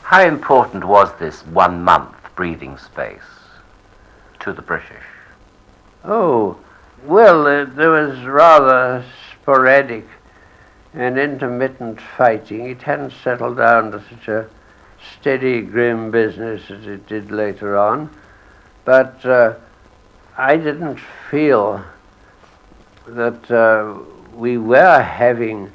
How important was this 1 month breathing space to the British? Oh, well, there was rather sporadic and intermittent fighting. It hadn't settled down to such a steady, grim business as it did later on. But I didn't feel that we were having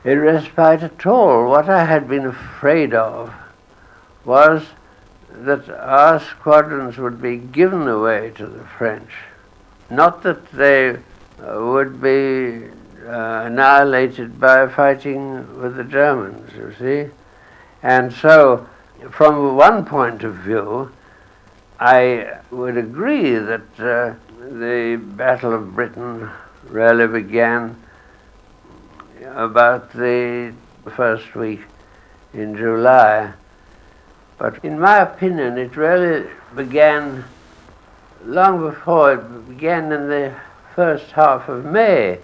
a respite at all. What I had been afraid of was that our squadrons would be given away to the French. Not that they would be annihilated by fighting with the Germans, you see. And so, from one point of view, I would agree that the Battle of Britain really began about the first week in July. But in my opinion, it really began long before. It began in the first half of May,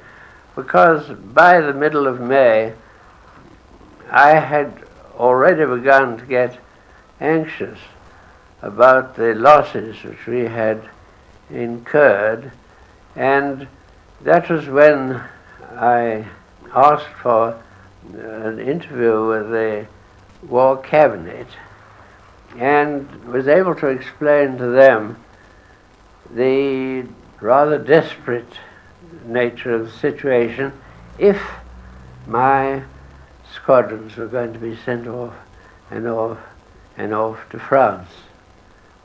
because by the middle of May, I had already begun to get anxious about the losses which we had incurred, and that was when I asked for an interview with the War Cabinet and was able to explain to them the rather desperate nature of the situation if my squadrons were going to be sent off and off and off to France,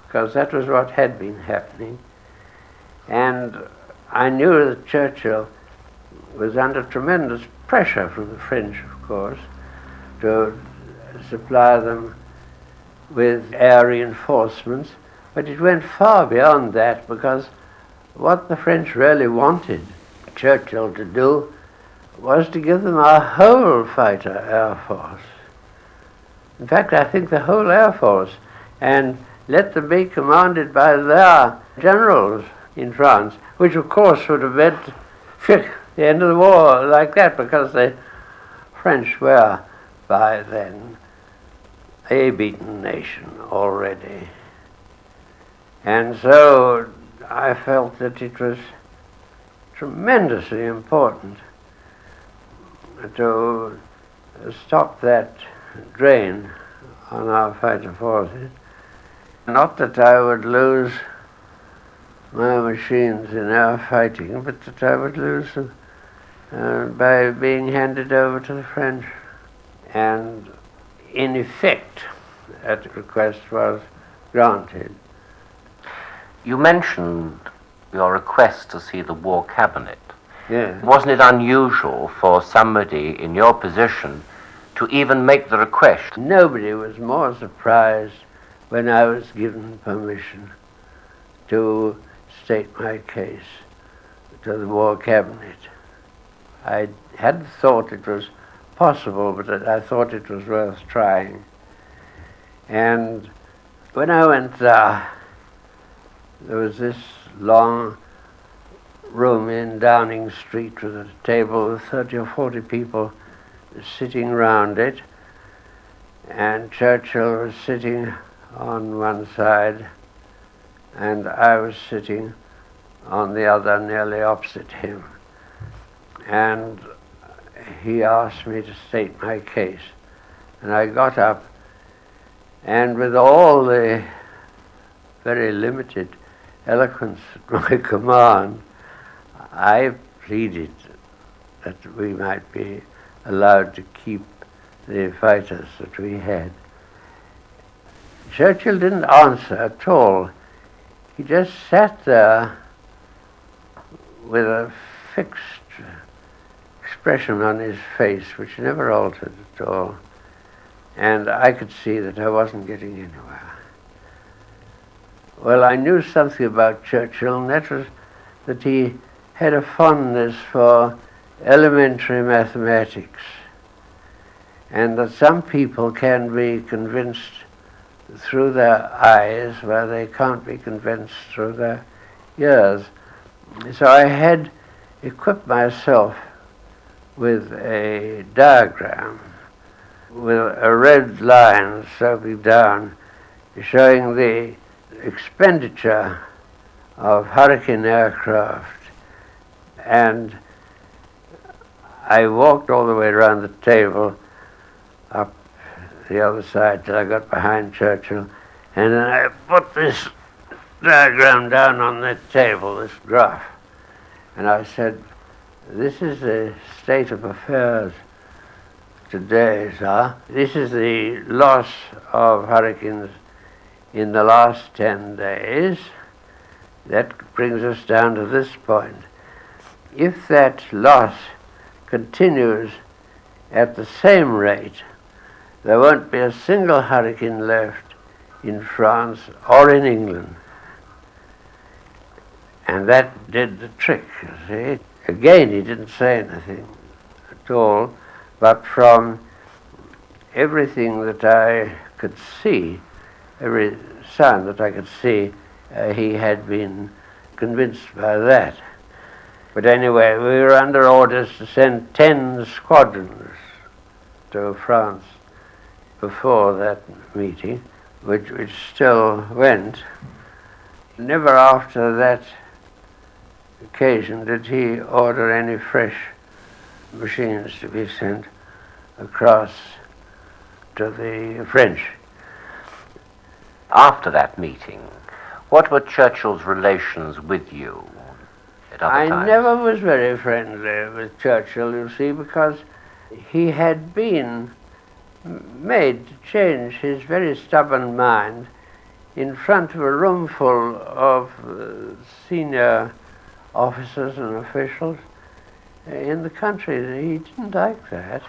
because that was what had been happening. And I knew that Churchill was under tremendous pressure from the French, of course, to supply them with air reinforcements, but it went far beyond that, because what the French really wanted Churchill to do was to give them a whole fighter air force. In fact, I think the whole air force, and let them be commanded by their generals in France, which of course would have meant the end of the war like that, because the French were by then a beaten nation already. And so I felt that it was tremendously important to stop that drain on our fighter forces. Not that I would lose my machines in air fighting, but that I would lose them by being handed over to the French. And in effect, that request was granted. You mentioned your request to see the War Cabinet. Yes. Wasn't it unusual for somebody in your position to even make the request? Nobody was more surprised when I was given permission to state my case to the War Cabinet. I hadn't thought it was possible, but I thought it was worth trying. And when I went there was this long room in Downing Street with a table with 30 or 40 people sitting round it, and Churchill was sitting on one side and I was sitting on the other, nearly opposite him. And he asked me to state my case, and I got up, and with all the very limited eloquence at my command, I pleaded that we might be allowed to keep the fighters that we had. Churchill didn't answer at all. He just sat there with a fixed expression on his face, which never altered at all. And I could see that I wasn't getting anywhere. Well, I knew something about Churchill, and that was that he had a fondness for elementary mathematics, and that some people can be convinced through their eyes where they can't be convinced through their ears. So I had equipped myself with a diagram with a red line sloping down, showing the expenditure of Hurricane aircraft. And I walked all the way around the table up the other side till I got behind Churchill, and then I put this diagram down on the table, this graph, and I said, "This is the state of affairs today, sir. This is the loss of hurricanes in the last 10 days. That brings us down to this point. If that loss continues at the same rate, there won't be a single hurricane left in France or in England." And that did the trick, you see. Again, he didn't say anything at all, but from everything that I could see, every sign that I could see, he had been convinced by that. But anyway, we were under orders to send 10 squadrons to France before that meeting, which still went. Never after that occasion did he order any fresh machines to be sent across to the French. After that meeting, what were Churchill's relations with you at other times? I never was very friendly with Churchill, you see, because he had been made to change his very stubborn mind in front of a room full of senior officers and officials in the country. He didn't like that.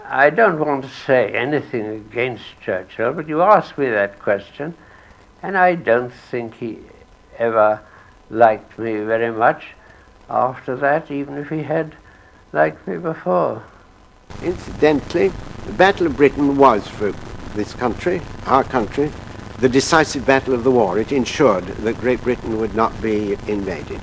I don't want to say anything against Churchill, but you asked me that question, and I don't think he ever liked me very much after that, even if he had liked me before. Incidentally, the Battle of Britain was, for this country, our country, the decisive battle of the war. It ensured that Great Britain would not be invaded.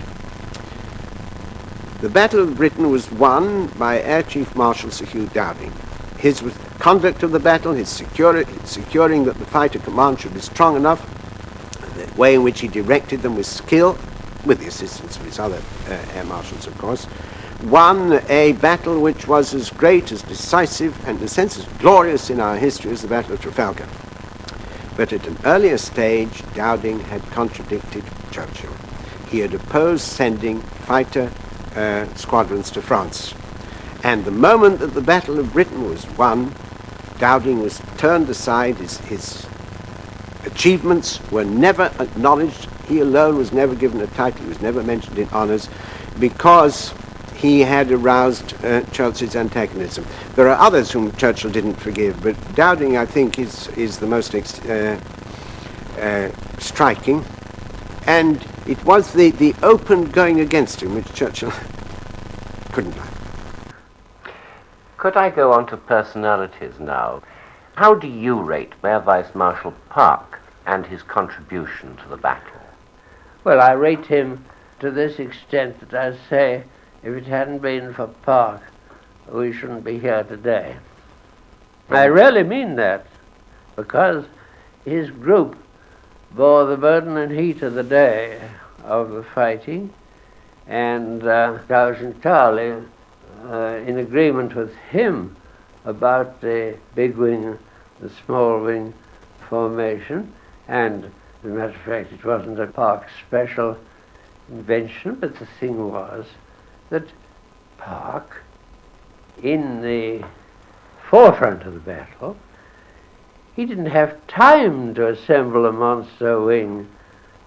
The Battle of Britain was won by Air Chief Marshal Sir Hugh Dowding. His conduct of the battle, his securing that the fighter command should be strong enough, the way in which he directed them with skill, with the assistance of his other air marshals, of course, won a battle which was as great, as decisive, and in a sense as glorious in our history as the Battle of Trafalgar. But at an earlier stage, Dowding had contradicted Churchill. He had opposed sending fighter squadrons to France. And the moment that the Battle of Britain was won, Dowding was turned aside. His achievements were never acknowledged. He alone was never given a title. He was never mentioned in honours because he had aroused Churchill's antagonism. There are others whom Churchill didn't forgive, but Dowding, I think, is the most striking. And it was the open going against him which Churchill couldn't like. Could I go on to personalities now? How do you rate Air Vice Marshal Park and his contribution to the battle? Well, I rate him to this extent that I say, if it hadn't been for Park, we shouldn't be here today. I really mean that, because his group bore the burden and heat of the day of the fighting, and I was entirely in agreement with him about the big wing, the small wing formation, and as a matter of fact, it wasn't a Park special invention, but the thing was that Park, in the forefront of the battle, he didn't have time to assemble a monster wing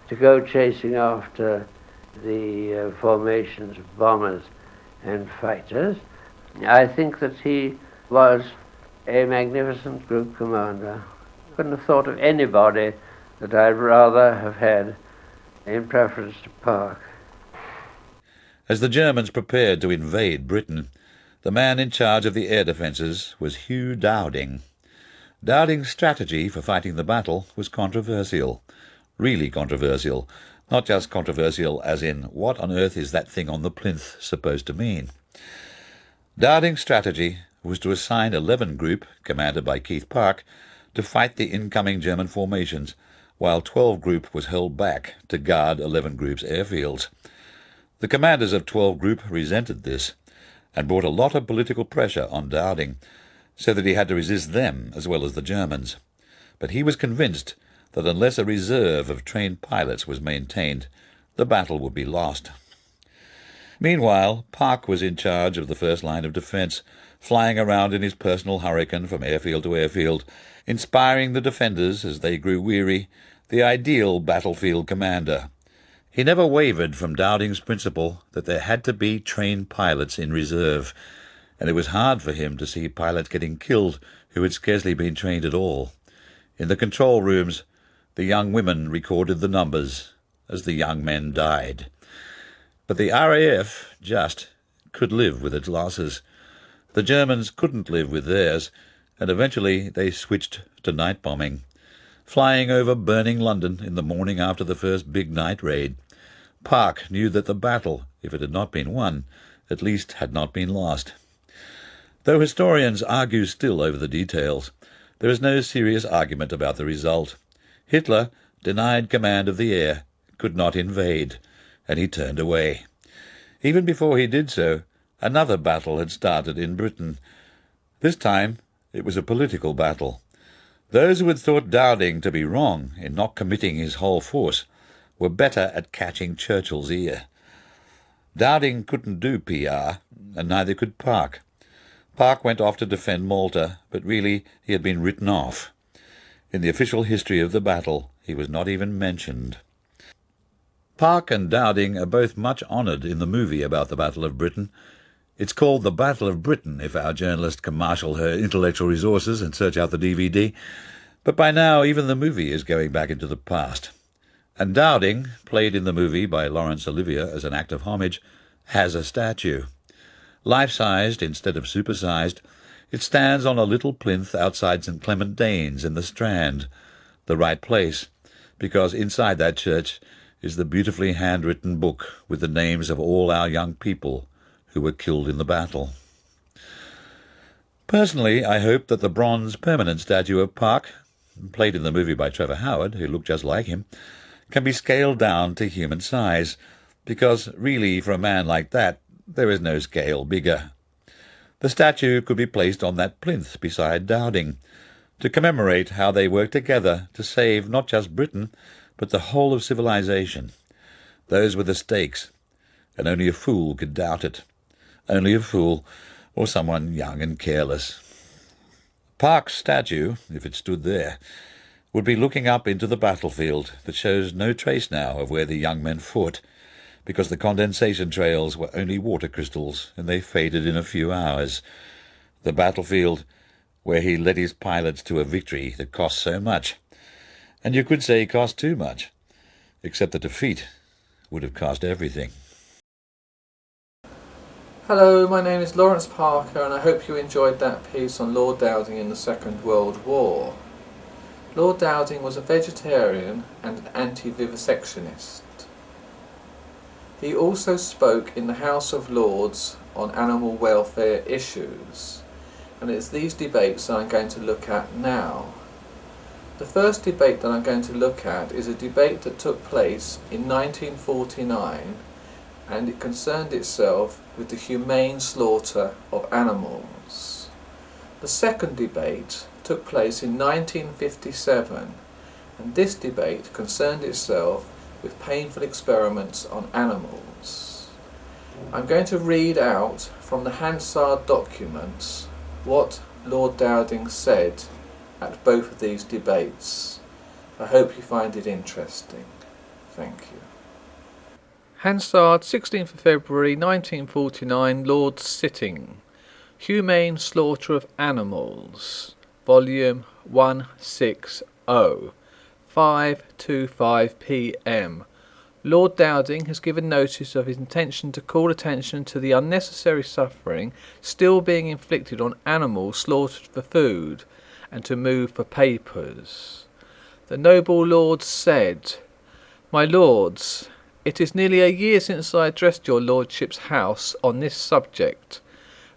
to go chasing after the formations of bombers and fighters. I think that he was a magnificent group commander. Couldn't have thought of anybody that I'd rather have had in preference to Park. As the Germans prepared to invade Britain, the man in charge of the air defences was Hugh Dowding. Dowding's strategy for fighting the battle was controversial, really controversial, not just controversial as in what on earth is that thing on the plinth supposed to mean. Dowding's strategy was to assign 11 Group, commanded by Keith Park, to fight the incoming German formations, while 12 Group was held back to guard 11 Group's airfields. The commanders of 12 Group resented this, and brought a lot of political pressure on Dowding, so that he had to resist them as well as the Germans. But he was convinced that unless a reserve of trained pilots was maintained, the battle would be lost. Meanwhile, Park was in charge of the first line of defence, flying around in his personal hurricane from airfield to airfield, inspiring the defenders, as they grew weary, the ideal battlefield commander. He never wavered from Dowding's principle that there had to be trained pilots in reserve, and it was hard for him to see pilots getting killed who had scarcely been trained at all. In the control rooms, the young women recorded the numbers as the young men died. But the RAF just could live with its losses. The Germans couldn't live with theirs, and eventually they switched to night bombing, flying over burning London in the morning after the first big night raid. Park knew that the battle, if it had not been won, at least had not been lost. Though historians argue still over the details, there is no serious argument about the result. Hitler, denied command of the air, could not invade, and he turned away. Even before he did so, another battle had started in Britain. This time it was a political battle. Those who had thought Dowding to be wrong in not committing his whole force were better at catching Churchill's ear. Dowding couldn't do PR, and neither could Park. Park went off to defend Malta, but really he had been written off. In the official history of the battle, he was not even mentioned. Park and Dowding are both much honoured in the movie about the Battle of Britain. It's called The Battle of Britain, if our journalist can marshal her intellectual resources and search out the DVD. But by now, even the movie is going back into the past. And Dowding, played in the movie by Laurence Olivier as an act of homage, has a statue. Life-sized instead of supersized, it stands on a little plinth outside St. Clement Danes in the Strand, the right place, because inside that church is the beautifully handwritten book with the names of all our young people who were killed in the battle. Personally, I hope that the bronze permanent statue of Park, played in the movie by Trevor Howard, who looked just like him, can be scaled down to human size, because really, for a man like that, there is no scale bigger. The statue could be placed on that plinth beside Dowding, to commemorate how they worked together to save not just Britain, but the whole of civilization. Those were the stakes, and only a fool could doubt it. Only a fool, or someone young and careless. Park's statue, if it stood there, would be looking up into the battlefield that shows no trace now of where the young men fought, because the condensation trails were only water crystals, and they faded in a few hours. The battlefield where he led his pilots to a victory that cost so much, and you could say cost too much, except the defeat would have cost everything. Hello, my name is Lawrence Parker, and I hope you enjoyed that piece on Lord Dowding in the Second World War. Lord Dowding was a vegetarian and an anti-vivisectionist. He also spoke in the House of Lords on animal welfare issues, and it's these debates that I'm going to look at now. The first debate that I'm going to look at is a debate that took place in 1949, and it concerned itself with the humane slaughter of animals. The second debate took place in 1957, and this debate concerned itself with painful experiments on animals. I'm going to read out from the Hansard documents what Lord Dowding said at both of these debates. I hope you find it interesting. Thank you. Hansard, 16th of February 1949, Lord's Sitting. Humane Slaughter of Animals, Volume 160. 5:25 p.m. Lord Dowding has given notice of his intention to call attention to the unnecessary suffering still being inflicted on animals slaughtered for food, and to move for papers. The noble lord said, "My lords, it is nearly a year since I addressed your lordship's house on this subject,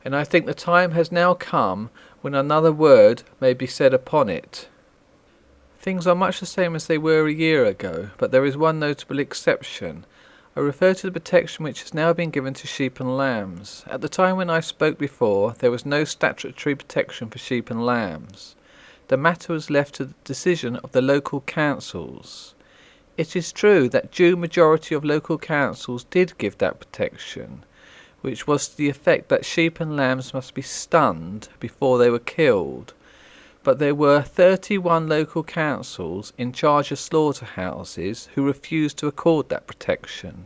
and I think the time has now come when another word may be said upon it. Things are much the same as they were a year ago, but there is one notable exception. I refer to the protection which has now been given to sheep and lambs. At the time when I spoke before, there was no statutory protection for sheep and lambs. The matter was left to the decision of the local councils. It is true that due majority of local councils did give that protection, which was to the effect that sheep and lambs must be stunned before they were killed. But there were 31 local councils in charge of slaughterhouses who refused to accord that protection.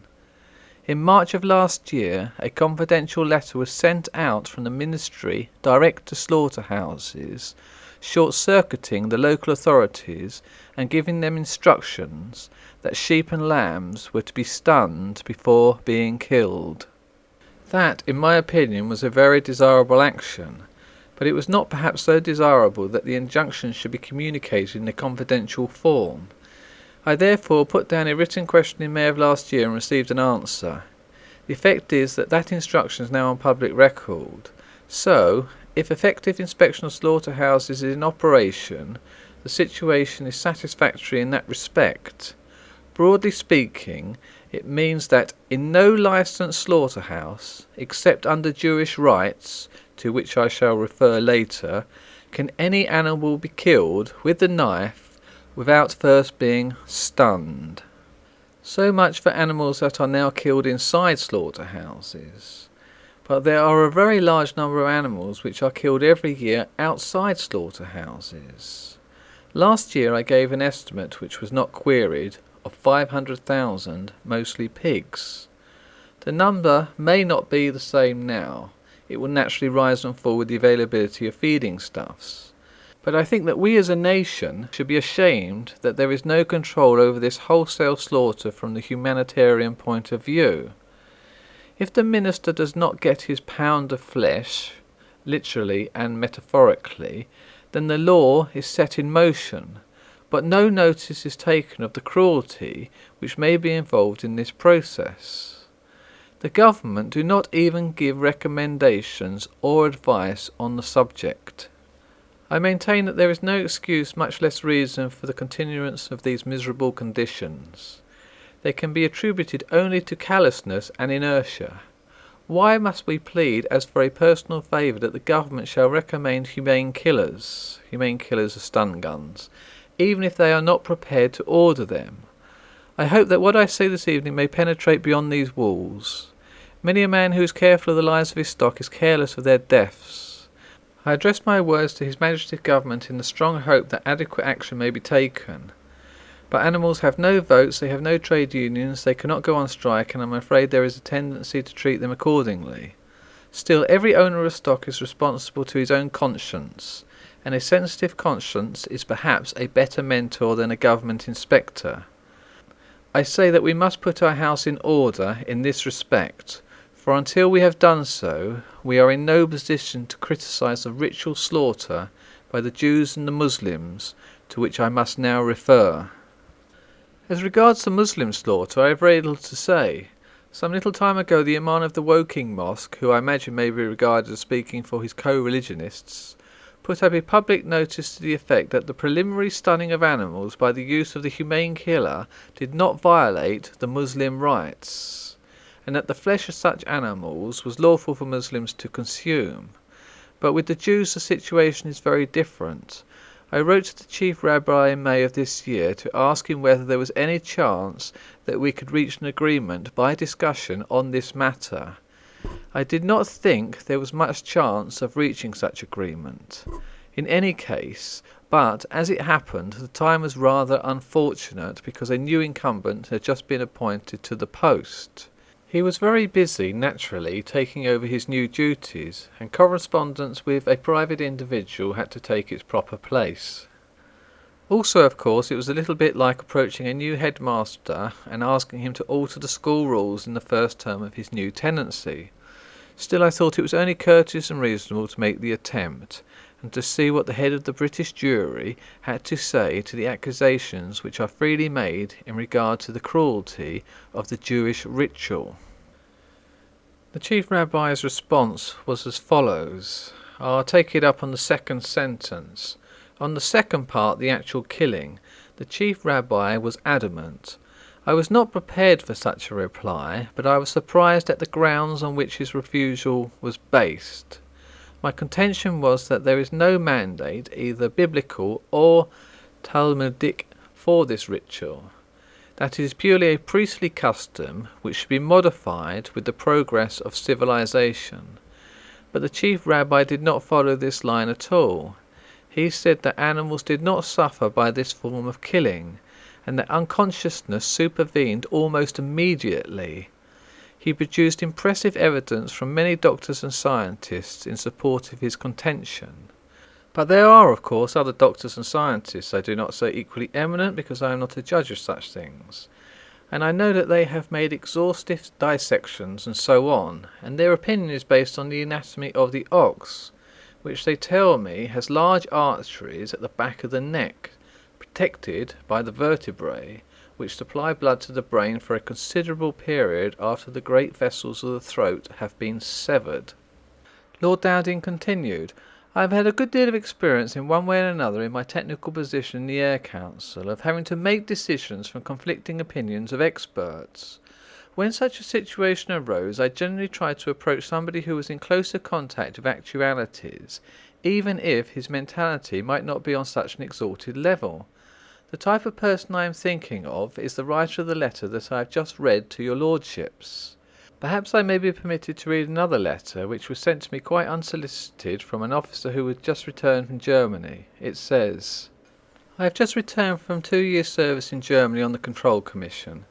In March of last year, a confidential letter was sent out from the ministry direct to slaughterhouses, short-circuiting the local authorities and giving them instructions that sheep and lambs were to be stunned before being killed. That, in my opinion, was a very desirable action. But it was not perhaps so desirable that the injunction should be communicated in a confidential form. I therefore put down a written question in May of last year and received an answer. The effect is that that instruction is now on public record. So, if effective inspection of slaughterhouses is in operation, the situation is satisfactory in that respect. Broadly speaking, it means that in no licensed slaughterhouse, except under Jewish rites, to which I shall refer later, can any animal be killed with the knife without first being stunned. So much for animals that are now killed inside slaughterhouses. But there are a very large number of animals which are killed every year outside slaughterhouses. Last year I gave an estimate, which was not queried, of 500,000, mostly pigs. The number may not be the same now. It will naturally rise and fall with the availability of feeding stuffs. But I think that we as a nation should be ashamed that there is no control over this wholesale slaughter from the humanitarian point of view. If the minister does not get his pound of flesh, literally and metaphorically, then the law is set in motion, but no notice is taken of the cruelty which may be involved in this process. The government do not even give recommendations or advice on the subject. I maintain that there is no excuse, much less reason, for the continuance of these miserable conditions. They can be attributed only to callousness and inertia. Why must we plead as for a personal favour that the government shall recommend humane killers are stun guns, even if they are not prepared to order them? I hope that what I say this evening may penetrate beyond these walls. Many a man who is careful of the lives of his stock is careless of their deaths. I address my words to His Majesty's Government in the strong hope that adequate action may be taken. But animals have no votes, they have no trade unions, they cannot go on strike, and I'm afraid there is a tendency to treat them accordingly. Still, every owner of stock is responsible to his own conscience, and a sensitive conscience is perhaps a better mentor than a government inspector. I say that we must put our house in order in this respect, for until we have done so, we are in no position to criticise the ritual slaughter by the Jews and the Muslims, to which I must now refer. As regards the Muslim slaughter, I have very little to say. Some little time ago the Imam of the Woking Mosque, who I imagine may be regarded as speaking for his co-religionists, put up a public notice to the effect that the preliminary stunning of animals by the use of the humane killer did not violate the Muslim rites, and that the flesh of such animals was lawful for Muslims to consume. But with the Jews the situation is very different. I wrote to the Chief Rabbi in May of this year to ask him whether there was any chance that we could reach an agreement by discussion on this matter. I did not think there was much chance of reaching such agreement. In any case, but as it happened, the time was rather unfortunate because a new incumbent had just been appointed to the post. He was very busy, naturally, taking over his new duties, and correspondence with a private individual had to take its proper place. Also, of course, it was a little bit like approaching a new headmaster and asking him to alter the school rules in the first term of his new tenancy. Still, I thought it was only courteous and reasonable to make the attempt, and to see what the head of the British jury had to say to the accusations which are freely made in regard to the cruelty of the Jewish ritual. The Chief Rabbi's response was as follows. I'll take it up on the second sentence. On the second part, the actual killing, the Chief Rabbi was adamant. I was not prepared for such a reply, but I was surprised at the grounds on which his refusal was based. My contention was that there is no mandate, either biblical or Talmudic, for this ritual. That it is purely a priestly custom which should be modified with the progress of civilization. But the Chief Rabbi did not follow this line at all. He said that animals did not suffer by this form of killing, and that unconsciousness supervened almost immediately. He produced impressive evidence from many doctors and scientists in support of his contention. But there are, of course, other doctors and scientists, I do not say equally eminent because I am not a judge of such things, and I know that they have made exhaustive dissections and so on, and their opinion is based on the anatomy of the ox, which they tell me has large arteries at the back of the neck, protected by the vertebrae, which supply blood to the brain for a considerable period after the great vessels of the throat have been severed. Lord Dowding continued, I have had a good deal of experience in one way and another in my technical position in the Air Council of having to make decisions from conflicting opinions of experts. When such a situation arose, I generally tried to approach somebody who was in closer contact with actualities, even if his mentality might not be on such an exalted level. The type of person I am thinking of is the writer of the letter that I have just read to your lordships. Perhaps I may be permitted to read another letter which was sent to me quite unsolicited from an officer who had just returned from Germany. It says, I have just returned from 2 years' service in Germany on the Control Commission.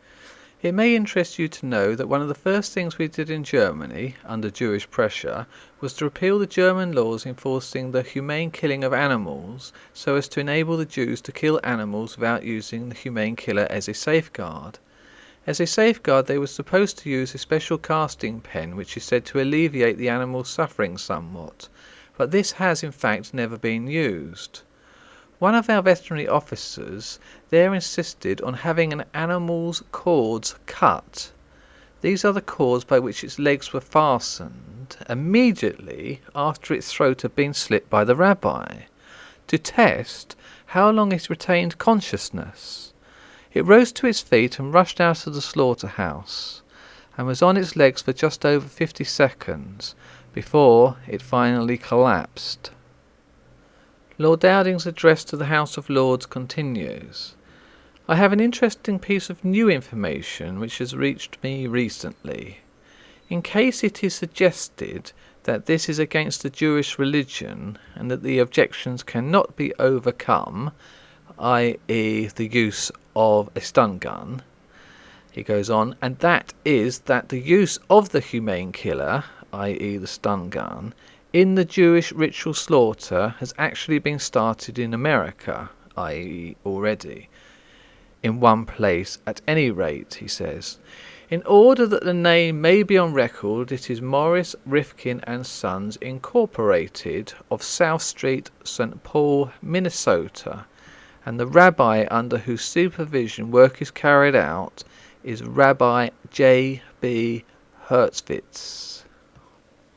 It may interest you to know that one of the first things we did in Germany, under Jewish pressure, was to repeal the German laws enforcing the humane killing of animals so as to enable the Jews to kill animals without using the humane killer as a safeguard. As a safeguard, they were supposed to use a special casting pen which is said to alleviate the animal's suffering somewhat, but this has in fact never been used. One of our veterinary officers there insisted on having an animal's cords cut. These are the cords by which its legs were fastened immediately after its throat had been slit by the rabbi, to test how long it retained consciousness. It rose to its feet and rushed out of the slaughterhouse, and was on its legs for just over 50 seconds before it finally collapsed. Lord Dowding's address to the House of Lords continues. I have an interesting piece of new information which has reached me recently. In case it is suggested that this is against the Jewish religion and that the objections cannot be overcome, i.e. the use of a stun gun, he goes on, and that is that the use of the humane killer, i.e. the stun gun, in the Jewish ritual slaughter has actually been started in America, i.e. already, in one place at any rate, he says. In order that the name may be on record, it is Morris, Rifkin and Sons Incorporated of South Street, St. Paul, Minnesota, and the rabbi under whose supervision work is carried out is Rabbi J. B. Hertzwitz.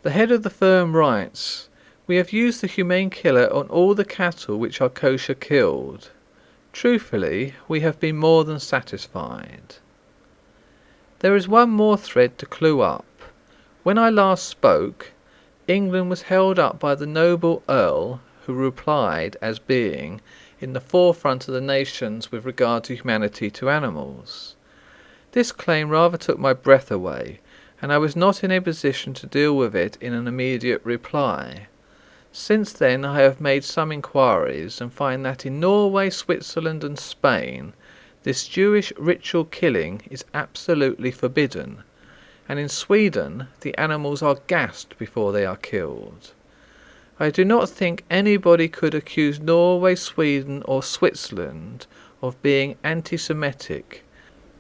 The head of the firm writes, we have used the humane killer on all the cattle which are kosher killed. Truthfully, we have been more than satisfied. There is one more thread to clue up. When I last spoke, England was held up by the noble Earl, who replied as being in the forefront of the nations with regard to humanity to animals. This claim rather took my breath away, and I was not in a position to deal with it in an immediate reply. Since then I have made some inquiries and find that in Norway, Switzerland and Spain this Jewish ritual killing is absolutely forbidden, and in Sweden the animals are gassed before they are killed. I do not think anybody could accuse Norway, Sweden or Switzerland of being anti-Semitic,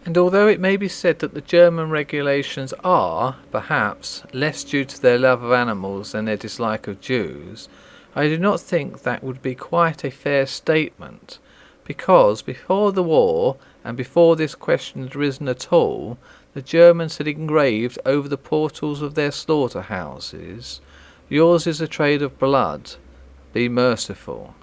and although it may be said that the German regulations are, perhaps, less due to their love of animals than their dislike of Jews, I do not think that would be quite a fair statement, because before the war, and before this question had risen at all, the Germans had engraved over the portals of their slaughterhouses, "Yours is a trade of blood, be merciful."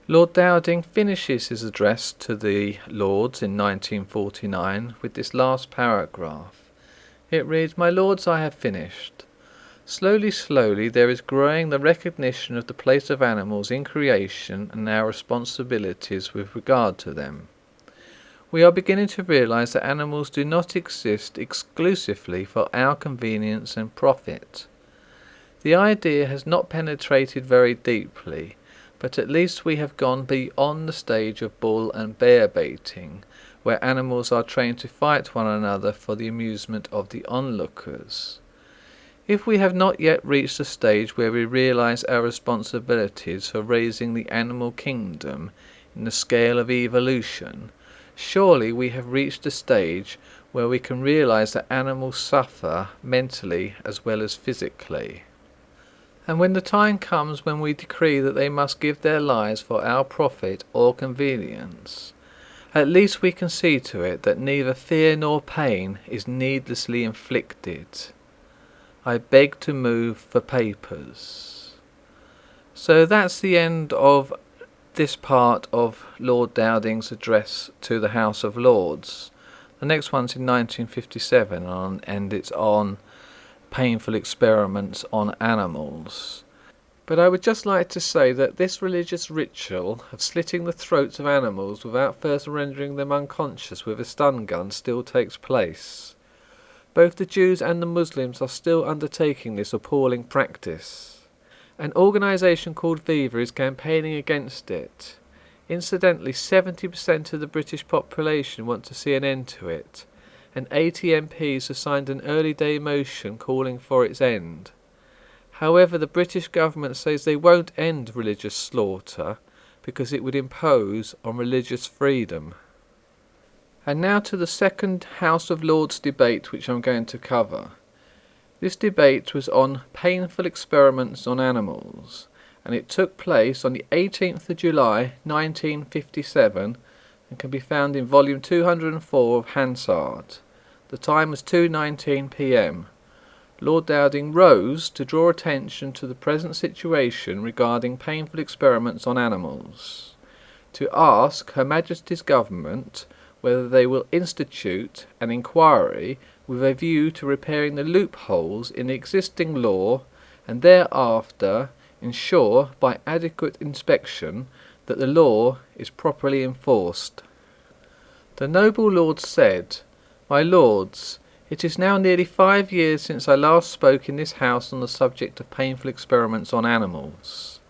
Lord Dowding finishes his address to the Lords in 1949 with this last paragraph. It reads, "My Lords, I have finished. Slowly, slowly there is growing the recognition of the place of animals in creation and our responsibilities with regard to them. We are beginning to realize that animals do not exist exclusively for our convenience and profit. The idea has not penetrated very deeply, but at least we have gone beyond the stage of bull and bear baiting, where animals are trained to fight one another for the amusement of the onlookers. If we have not yet reached a stage where we realize our responsibilities for raising the animal kingdom in the scale of evolution, surely we have reached a stage where we can realize that animals suffer mentally as well as physically. And when the time comes when we decree that they must give their lives for our profit or convenience, at least we can see to it that neither fear nor pain is needlessly inflicted. I beg to move for papers." So that's the end of this part of Lord Dowding's address to the House of Lords. The next one's in 1957 and it's on painful experiments on animals. But I would just like to say that this religious ritual of slitting the throats of animals without first rendering them unconscious with a stun gun still takes place. Both the Jews and the Muslims are still undertaking this appalling practice. An organisation called Viva is campaigning against it. Incidentally, 70% of the British population want to see an end to it, and 80 MPs have signed an early day motion calling for its end. However, the British government says they won't end religious slaughter because it would impose on religious freedom. And now to the second House of Lords debate which I'm going to cover. This debate was on painful experiments on animals, and it took place on the 18th of July 1957 and can be found in volume 204 of Hansard. The time was 2:19 p.m. Lord Dowding rose to draw attention to the present situation regarding painful experiments on animals, to ask Her Majesty's Government whether they will institute an inquiry with a view to repairing the loopholes in the existing law and thereafter ensure by adequate inspection that the law is properly enforced. The noble lord said, "My lords, it is now nearly 5 years since I last spoke in this house on the subject of painful experiments on animals.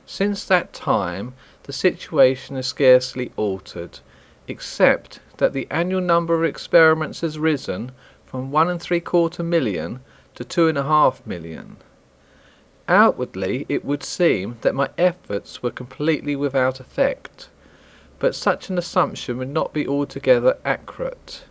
Since that time the situation is scarcely altered, except that the annual number of experiments has risen from 1¾ million to 2½ million. Outwardly it would seem that my efforts were completely without effect, but such an assumption would not be altogether accurate.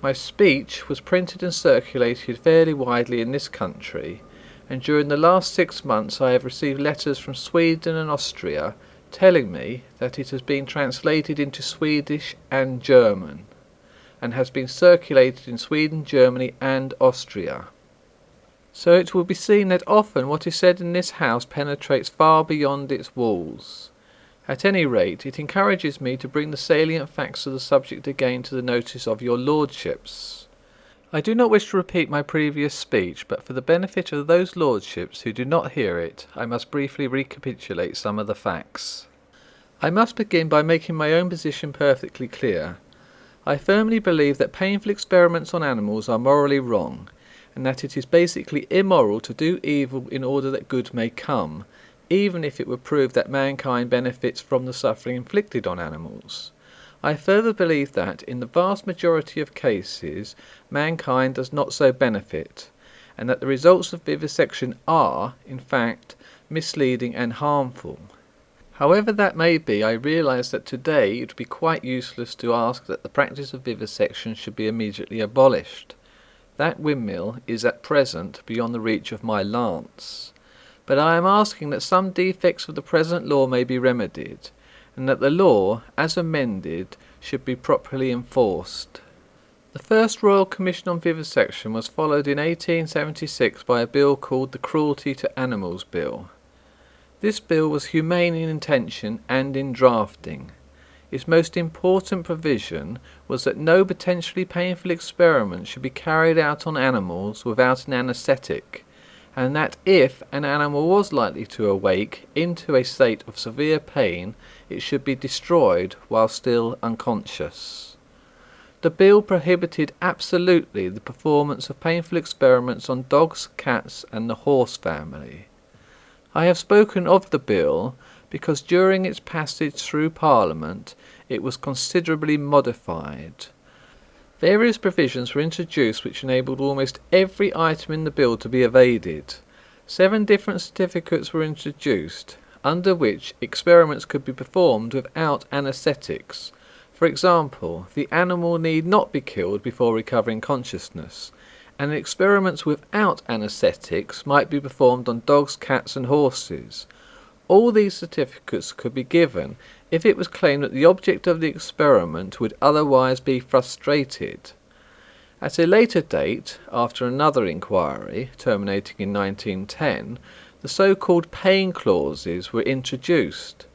My speech was printed and circulated fairly widely in this country, and during the last 6 months I have received letters from Sweden and Austria telling me that it has been translated into Swedish and German, and has been circulated in Sweden, Germany and Austria. So it will be seen that often what is said in this house penetrates far beyond its walls. At any rate, it encourages me to bring the salient facts of the subject again to the notice of your lordships. I do not wish to repeat my previous speech, but for the benefit of those lordships who do not hear it, I must briefly recapitulate some of the facts. I must begin by making my own position perfectly clear. I firmly believe that painful experiments on animals are morally wrong, and that it is basically immoral to do evil in order that good may come, even if it were proved that mankind benefits from the suffering inflicted on animals. I further believe that, in the vast majority of cases, mankind does not so benefit, and that the results of vivisection are, in fact, misleading and harmful. However that may be, I realise that today it would be quite useless to ask that the practice of vivisection should be immediately abolished. That windmill is at present beyond the reach of my lance. But I am asking that some defects of the present law may be remedied, and that the law, as amended, should be properly enforced. The first Royal Commission on Vivisection was followed in 1876 by a bill called the Cruelty to Animals Bill. This bill was humane in intention and in drafting. Its most important provision was that no potentially painful experiment should be carried out on animals without an anaesthetic, and that if an animal was likely to awake into a state of severe pain, it should be destroyed while still unconscious. The bill prohibited absolutely the performance of painful experiments on dogs, cats, and the horse family. I have spoken of the bill because during its passage through Parliament it was considerably modified. Various provisions were introduced which enabled almost every item in the bill to be evaded. 7 different certificates were introduced, under which experiments could be performed without anaesthetics. For example, the animal need not be killed before recovering consciousness, and experiments without anaesthetics might be performed on dogs, cats and horses. All these certificates could be given if it was claimed that the object of the experiment would otherwise be frustrated. At a later date, after another inquiry, terminating in 1910, the so-called pain clauses were introduced.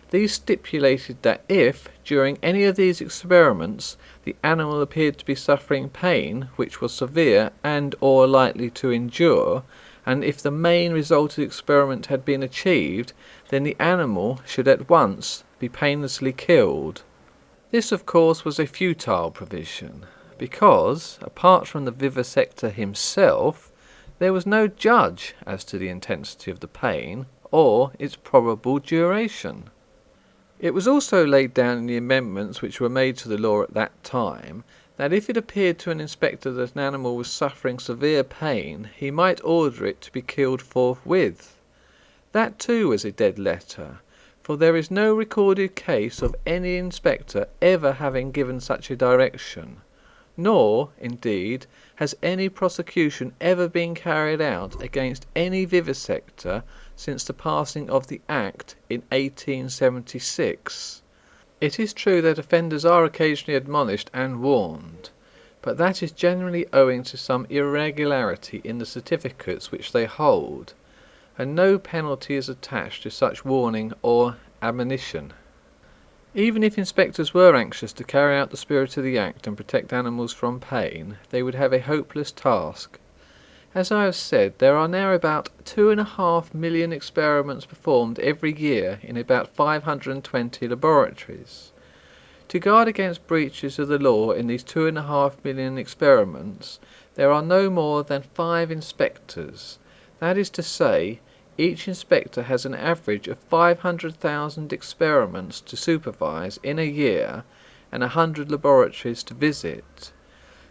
These stipulated that if, during any of these experiments, the animal appeared to be suffering pain which was severe and or likely to endure, and if the main result of the experiment had been achieved, then the animal should at once be painlessly killed. This, of course, was a futile provision, because, apart from the vivisector himself, there was no judge as to the intensity of the pain or its probable duration. It was also laid down in the amendments which were made to the law at that time that if it appeared to an inspector that an animal was suffering severe pain, he might order it to be killed forthwith. That too was a dead letter, for there is no recorded case of any inspector ever having given such a direction, nor, indeed, has any prosecution ever been carried out against any vivisector since the passing of the Act in 1876. It is true that offenders are occasionally admonished and warned, but that is generally owing to some irregularity in the certificates which they hold, and no penalty is attached to such warning or admonition. Even if inspectors were anxious to carry out the spirit of the Act and protect animals from pain, they would have a hopeless task. As I have said, there are now about 2.5 million experiments performed every year in about 520 laboratories. To guard against breaches of the law in these 2.5 million experiments, there are no more than 5 inspectors. That is to say, each inspector has an average of 500,000 experiments to supervise in a year and 100 laboratories to visit.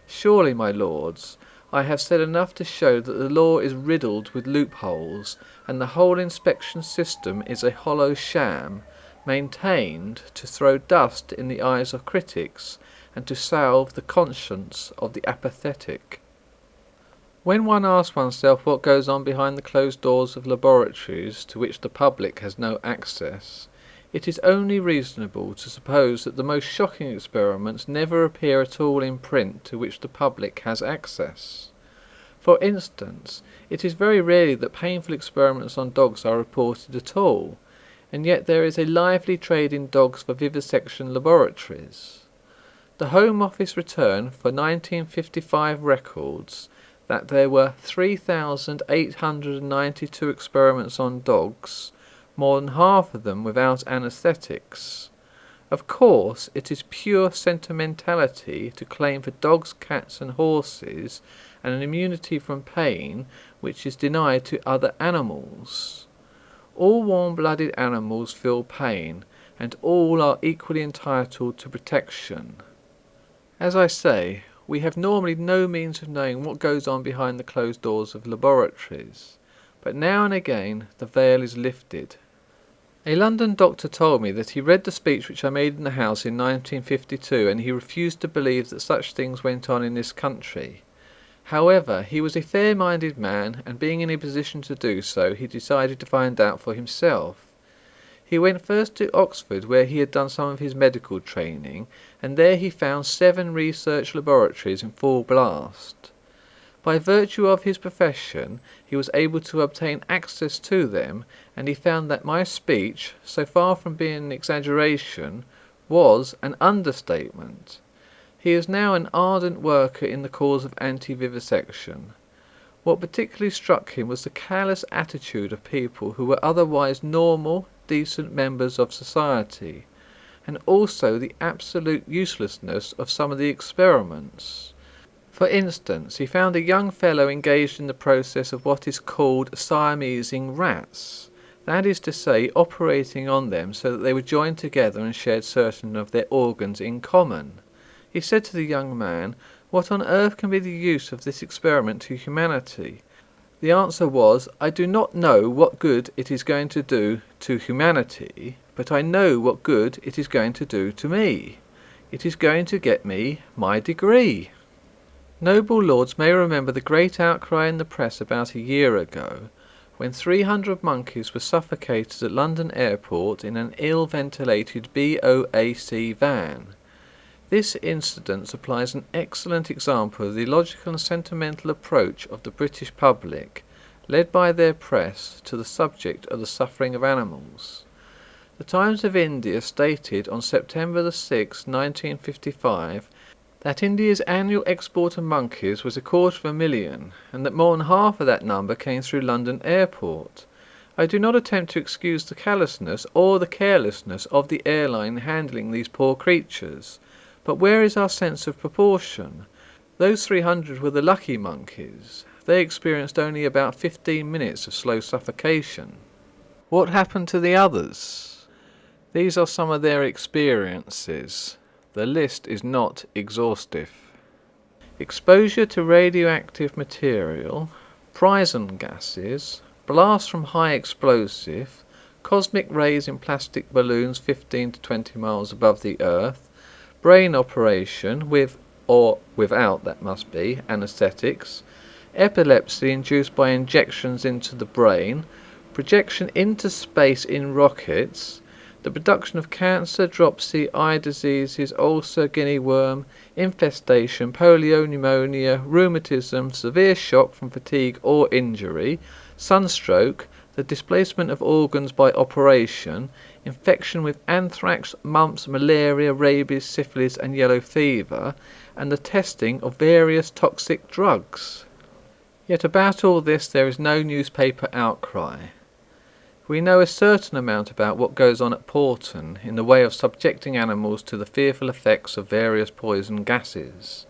Surely, my lords, I have said enough to show that the law is riddled with loopholes, and the whole inspection system is a hollow sham, maintained to throw dust in the eyes of critics and to salve the conscience of the apathetic. When one asks oneself what goes on behind the closed doors of laboratories to which the public has no access, it is only reasonable to suppose that the most shocking experiments never appear at all in print to which the public has access. For instance, it is very rarely that painful experiments on dogs are reported at all, and yet there is a lively trade in dogs for vivisection laboratories. The Home Office return for 1955 records that there were 3,892 experiments on dogs, more than half of them without anaesthetics. Of course, it is pure sentimentality to claim for dogs, cats and horses an immunity from pain which is denied to other animals. All warm-blooded animals feel pain, and all are equally entitled to protection. As I say, we have normally no means of knowing what goes on behind the closed doors of laboratories, but now and again the veil is lifted. A London doctor told me that he read the speech which I made in the House in 1952, and he refused to believe that such things went on in this country. However, he was a fair-minded man, and being in a position to do so, he decided to find out for himself. He went first to Oxford, where he had done some of his medical training, and there he found 7 research laboratories in full blast. By virtue of his profession, he was able to obtain access to them, and he found that my speech, so far from being an exaggeration, was an understatement. He is now an ardent worker in the cause of anti-vivisection. What particularly struck him was the callous attitude of people who were otherwise normal, decent members of society, and also the absolute uselessness of some of the experiments. For instance, he found a young fellow engaged in the process of what is called Siamesing rats, that is to say, operating on them so that they were joined together and shared certain of their organs in common. He said to the young man, "What on earth can be the use of this experiment to humanity?" The answer was, "I do not know what good it is going to do to humanity, but I know what good it is going to do to me. It is going to get me my degree." Noble lords may remember the great outcry in the press about a year ago, when 300 monkeys were suffocated at London Airport in an ill-ventilated BOAC van. This incident supplies an excellent example of the logical and sentimental approach of the British public, led by their press, to the subject of the suffering of animals. The Times of India stated on September 6, 1955, that India's annual export of monkeys was 250,000, and that more than half of that number came through London Airport. I do not attempt to excuse the callousness or the carelessness of the airline handling these poor creatures. But where is our sense of proportion? Those 300 were the lucky monkeys. They experienced only about 15 minutes of slow suffocation. What happened to the others? These are some of their experiences. The list is not exhaustive. Exposure to radioactive material, poison gases, blasts from high explosive, cosmic rays in plastic balloons 15 to 20 miles above the Earth, brain operation with or without, that must be, anaesthetics, epilepsy induced by injections into the brain, projection into space in rockets, the production of cancer, dropsy, eye diseases, ulcer, guinea worm, infestation, polio, pneumonia, rheumatism, severe shock from fatigue or injury, sunstroke, the displacement of organs by operation, infection with anthrax, mumps, malaria, rabies, syphilis and yellow fever, and the testing of various toxic drugs. Yet about all this there is no newspaper outcry. We know a certain amount about what goes on at Porton in the way of subjecting animals to the fearful effects of various poison gases.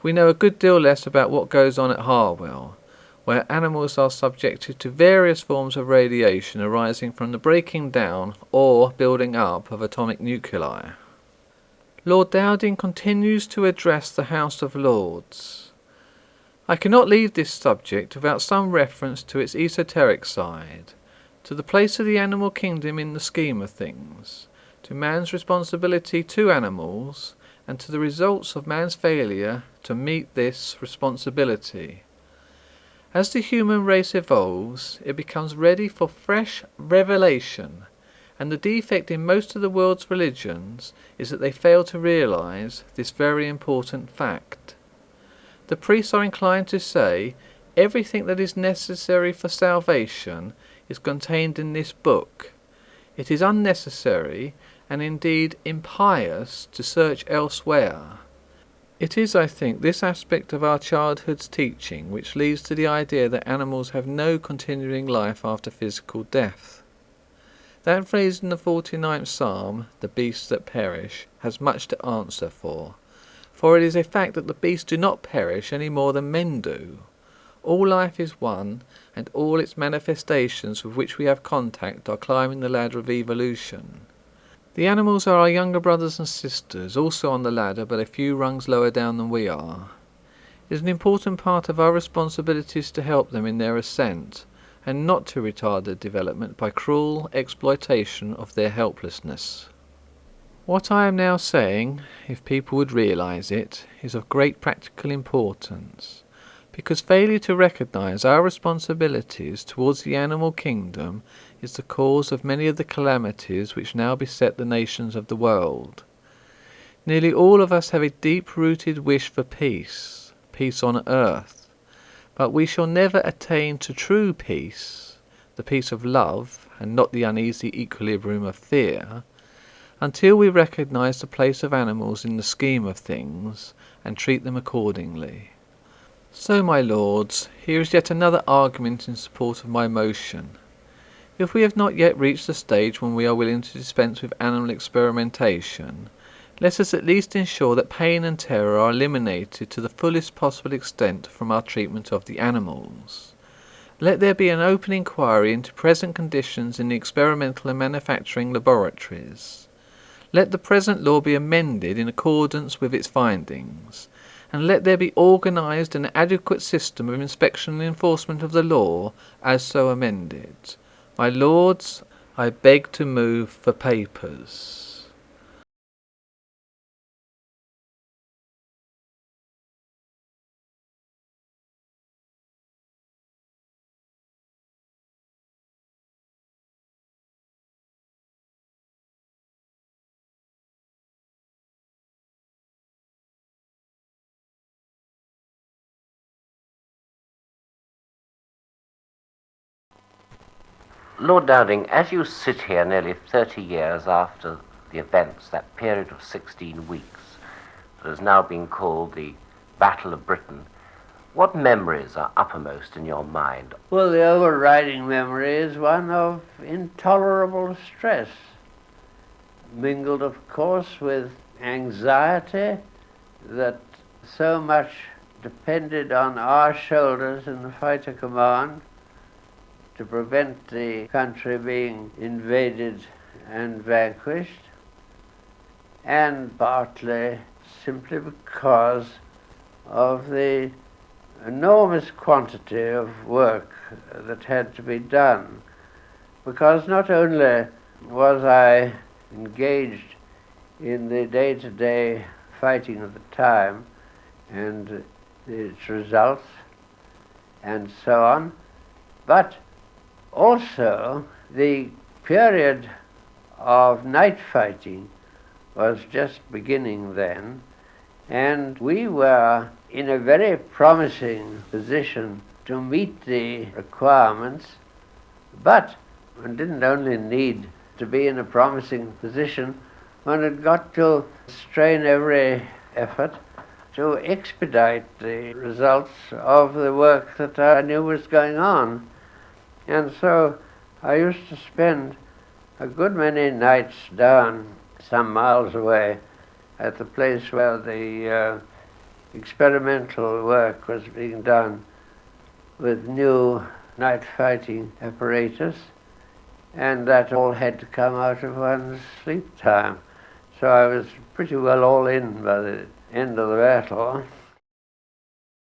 We know a good deal less about what goes on at Harwell, where animals are subjected to various forms of radiation arising from the breaking down or building up of atomic nuclei. Lord Dowding continues to address the House of Lords. I cannot leave this subject without some reference to its esoteric side, to the place of the animal kingdom in the scheme of things, to man's responsibility to animals, and to the results of man's failure to meet this responsibility. As the human race evolves, it becomes ready for fresh revelation, and the defect in most of the world's religions is that they fail to realize this very important fact. The priests are inclined to say, everything that is necessary for salvation is contained in this book. It is unnecessary, and indeed impious, to search elsewhere. It is, I think, this aspect of our childhood's teaching which leads to the idea that animals have no continuing life after physical death. That phrase in the 49th Psalm, "the beasts that perish," has much to answer for it is a fact that the beasts do not perish any more than men do. All life is one, and all its manifestations with which we have contact are climbing the ladder of evolution. The animals are our younger brothers and sisters, also on the ladder, but a few rungs lower down than we are. It is an important part of our responsibilities to help them in their ascent, and not to retard their development by cruel exploitation of their helplessness. What I am now saying, if people would realize it, is of great practical importance, because failure to recognize our responsibilities towards the animal kingdom is the cause of many of the calamities which now beset the nations of the world. Nearly all of us have a deep-rooted wish for peace, peace on earth, but we shall never attain to true peace, the peace of love, and not the uneasy equilibrium of fear, until we recognise the place of animals in the scheme of things, and treat them accordingly. So, my lords, here is yet another argument in support of my motion. If we have not yet reached the stage when we are willing to dispense with animal experimentation, let us at least ensure that pain and terror are eliminated to the fullest possible extent from our treatment of the animals. Let there be an open inquiry into present conditions in the experimental and manufacturing laboratories. Let the present law be amended in accordance with its findings, and let there be organised an adequate system of inspection and enforcement of the law as so amended. My lords, I beg to move for papers. Lord Dowding, as you sit here nearly 30 years after the events, that period of 16 weeks that has now been called the Battle of Britain, what memories are uppermost in your mind? Well, the overriding memory is one of intolerable stress, mingled, of course, with anxiety that so much depended on our shoulders in the fighter command to prevent the country being invaded and vanquished, and partly simply because of the enormous quantity of work that had to be done. Because not only was I engaged in the day-to-day fighting of the time and its results and so on, but also the period of night fighting was just beginning then, and we were in a very promising position to meet the requirements, but one didn't only need to be in a promising position, one had got to strain every effort to expedite the results of the work that I knew was going on. And so I used to spend a good many nights down some miles away at the place where the experimental work was being done with new night fighting apparatus, and that all had to come out of one's sleep time. So I was pretty well all in by the end of the battle.